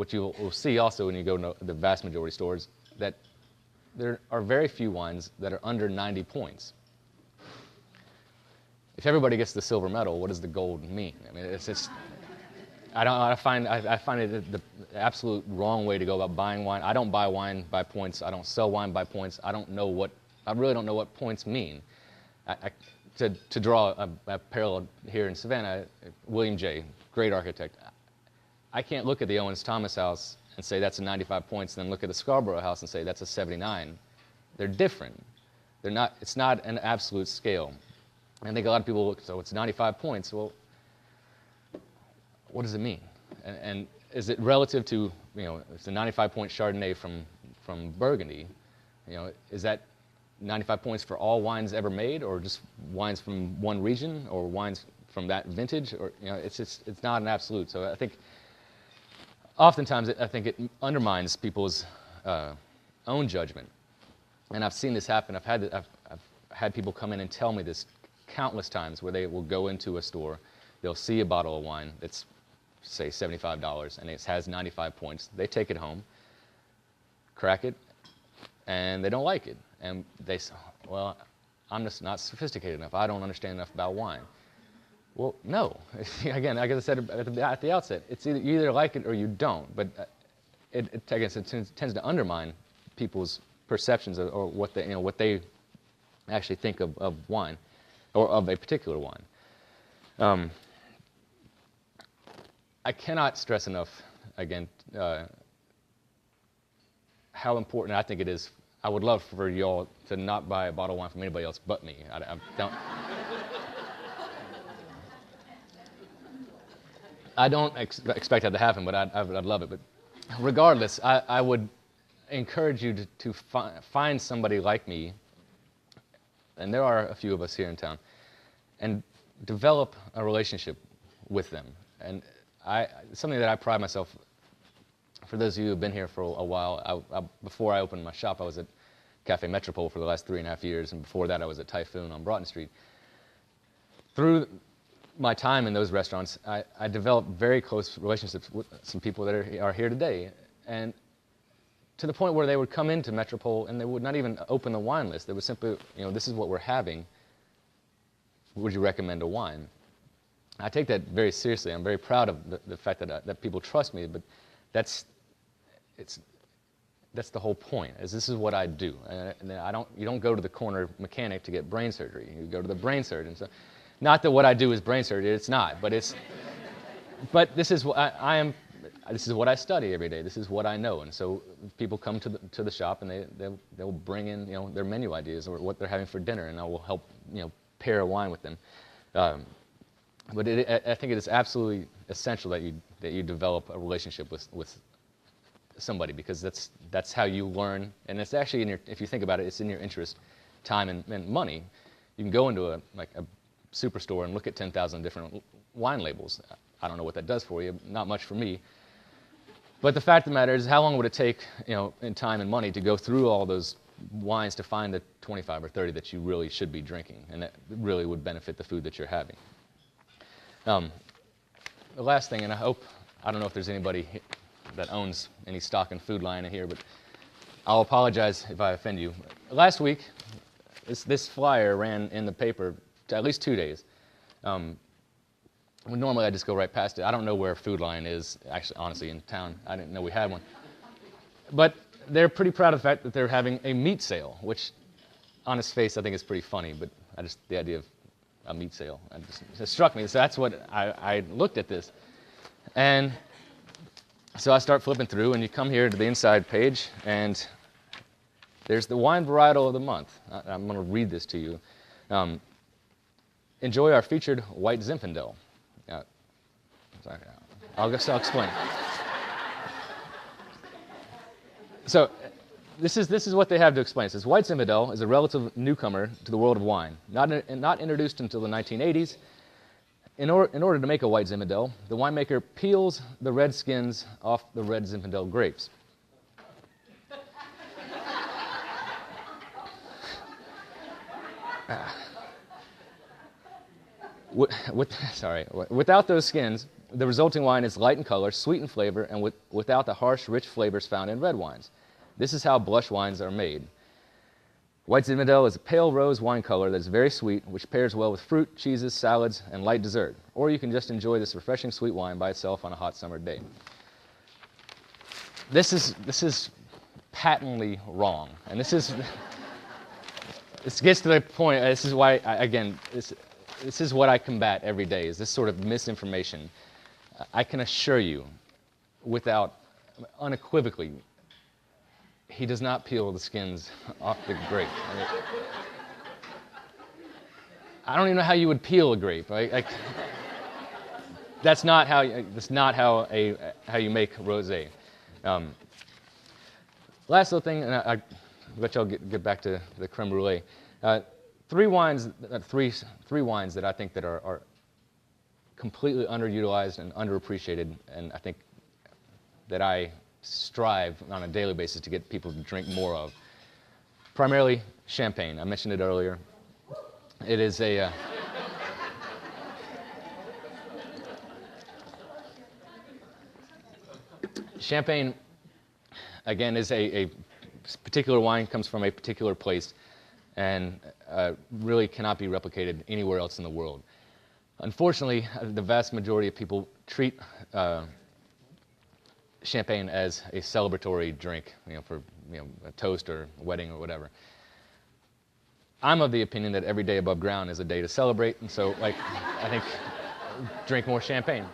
what you will see also when you go to the vast majority stores, that there are very few wines that are under 90 points. If everybody gets the silver medal, what does the gold mean? I mean, it's just, I find it the absolute wrong way to go about buying wine. I don't buy wine by points. I don't sell wine by points. I really don't know what points mean. To draw a parallel here in Savannah, William J., great architect. I can't look at the Owens Thomas house and say that's a 95 points, and then look at the Scarborough house and say that's a 79. They're different. They're not. It's not an absolute scale. I think a lot of people look, so it's 95 points. Well, what does it mean? And is it relative to, it's a 95-point Chardonnay from Burgundy? Is that 95 points for all wines ever made, or just wines from one region, or wines from that vintage? Or it's not an absolute. So I think oftentimes I think it undermines people's own judgment. And I've seen this happen. I've had people come in and tell me this countless times, where they will go into a store, they'll see a bottle of wine that's, say, $75, and it has 95 points. They take it home, crack it, and they don't like it. And they say, well, I'm just not sophisticated enough. I don't understand enough about wine. Well, no. Again, like I said at the outset, it's you either like it or you don't. But it tends to undermine people's perceptions or what they actually think of wine, or of a particular wine. I cannot stress enough, again, how important I think it is. I would love for you all to not buy a bottle of wine from anybody else but me. I don't. I don't expect that to happen, but I'd love it. But regardless, I would encourage you to find somebody like me, and there are a few of us here in town, and develop a relationship with them. And something that I pride myself, for those of you who have been here for a while, before I opened my shop, I was at Cafe Metropole for the last 3.5 years, and before that I was at Typhoon on Broughton Street. Through my time in those restaurants, I developed very close relationships with some people that are here today, and to the point where they would come into Metropole and they would not even open the wine list. They would simply, this is what we're having. Would you recommend a wine? I take that very seriously. I'm very proud of the fact that people trust me, but that's the whole point. This is what I do. And you don't go to the corner mechanic to get brain surgery. You go to the brain surgeon. So, not that what I do is brain surgery. It's not, but this is what I am. This is what I study every day. This is what I know. And so people come to the shop, and they'll bring in their menu ideas or what they're having for dinner, and I will help pair a wine with them. But I think it is absolutely essential that you develop a relationship with somebody, because that's how you learn, and it's actually if you think about it, it's in your interest, time and money. You can go into a superstore and look at 10,000 different wine labels. I don't know what that does for you. Not much for me. But the fact of the matter is, how long would it take, in time and money, to go through all those wines to find the 25 or 30 that you really should be drinking, and that really would benefit the food that you're having? The last thing, and I don't know if there's anybody that owns any stock in Food Lion here, but I'll apologize if I offend you. Last week, this flyer ran in the paper at least 2 days. Normally I just go right past it. I don't know where Food Lion is, actually, honestly, in town. I didn't know we had one. But they're pretty proud of the fact that they're having a meat sale, which on its face I think is pretty funny, but the idea of a meat sale, it struck me. So that's what I looked at this. And so I start flipping through, and you come here to the inside page, and there's the wine varietal of the month. I'm going to read this to you. Enjoy our featured white Zinfandel. I'll explain. So this is what they have to explain. It says, white Zinfandel is a relative newcomer to the world of wine, not introduced until the 1980s. In order to make a white Zinfandel, the winemaker peels the red skins off the red Zinfandel grapes. Without those skins, The resulting wine is light in color, sweet in flavor, and without the harsh, rich flavors found in red wines. This is how blush wines are made. White Zinfandel is a pale rose wine color that is very sweet, which pairs well with fruit, cheeses, salads, and light dessert. Or you can just enjoy this refreshing sweet wine by itself on a hot summer day. This is patently wrong, and this gets to the point. This is why, this is what I combat every day, is this sort of misinformation. I can assure you, unequivocally, he does not peel the skins off the grape. I don't even know how you would peel a grape. Right? That's not how you make rosé. Last little thing, and I'll let y'all get back to the creme brulee. Three wines that I think that are completely underutilized and underappreciated, and I think that I strive on a daily basis to get people to drink more of. Primarily champagne. I mentioned it earlier. It is a champagne, again, is a particular wine, comes from a particular place, and really cannot be replicated anywhere else in the world. Unfortunately, the vast majority of people treat champagne as a celebratory drink, for a toast or a wedding or whatever. I'm of the opinion that every day above ground is a day to celebrate, and so I think drink more champagne.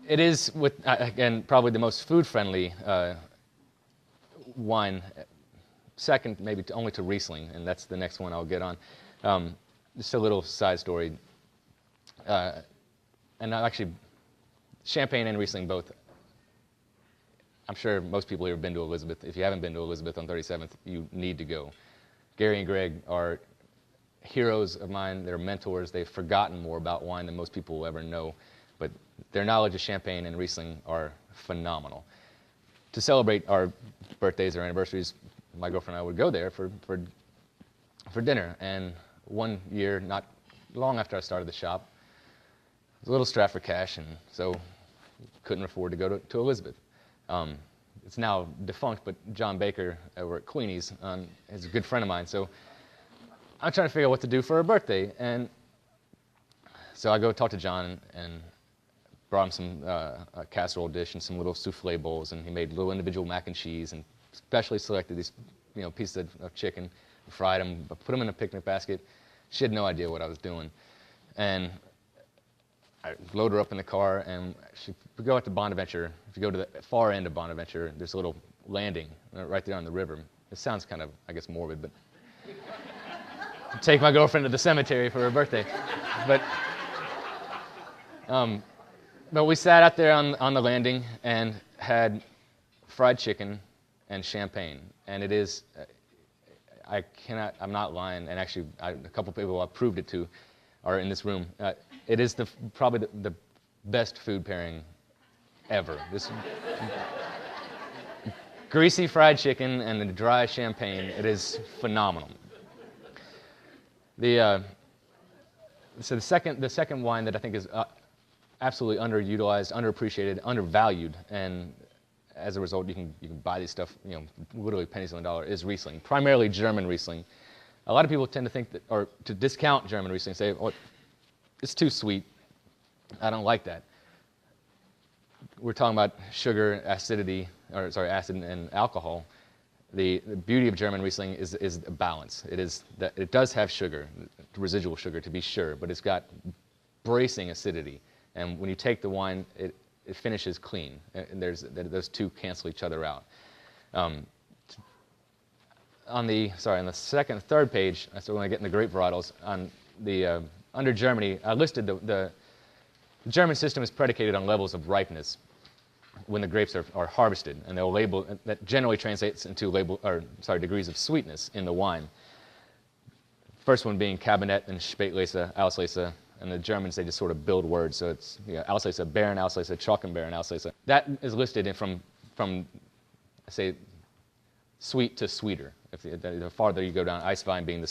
It is, again, probably the most food-friendly wine, second maybe only to Riesling, and that's the next one I'll get on. Just a little side story. And actually, champagne and Riesling both, I'm sure most people here have been to Elizabeth. If you haven't been to Elizabeth on 37th, you need to go. Gary and Greg are heroes of mine. They're mentors. They've forgotten more about wine than most people will ever know. But their knowledge of champagne and Riesling are phenomenal. To celebrate our birthdays or anniversaries, my girlfriend and I would go there for dinner. And one year, not long after I started the shop, I was a little strapped for cash, and so couldn't afford to go to Elizabeth. It's now defunct, but John Baker over at Queenie's is a good friend of mine. So I'm trying to figure out what to do for her birthday. And so I go talk to John and brought him some a casserole dish and some little souffle bowls, and he made little individual mac and cheese and specially selected these pieces of chicken, fried them, put them in a picnic basket. She had no idea what I was doing. And I load her up in the car, and we go out to Bonaventure. If you go to the far end of Bonaventure, there's a little landing right there on the river. It sounds kind of, I guess, morbid, but take my girlfriend to the cemetery for her birthday. But we sat out there on the landing and had fried chicken and champagne, and it is, I'm not lying, and actually a couple people I've proved it to are in this room. It is probably the best food pairing ever. This greasy fried chicken and the dry champagne, it is phenomenal. So the second wine that I think is absolutely underutilized, underappreciated, undervalued, and as a result you can buy these stuff, literally pennies on the dollar, is Riesling, primarily German Riesling. A lot of people tend to think that, or to discount German Riesling, say, oh, it's too sweet. I don't like that. We're talking about sugar, acid and alcohol. The beauty of German Riesling is the balance. It is that it does have sugar, residual sugar to be sure, but it's got bracing acidity. And when you take the wine, it finishes clean. And those two cancel each other out. On the third page, so when I get in the grape varietals, on the under Germany, I listed the German system is predicated on levels of ripeness when the grapes are harvested, and they'll label that generally translates into degrees of sweetness in the wine. First one being Cabernet and Spätlese, Auslese, and the Germans, they just sort of build words. So it's Auslese, Beeren, Auslese, Trockenbeeren, Auslese. That is listed from say sweet to sweeter. The farther you go down, Eiswein being the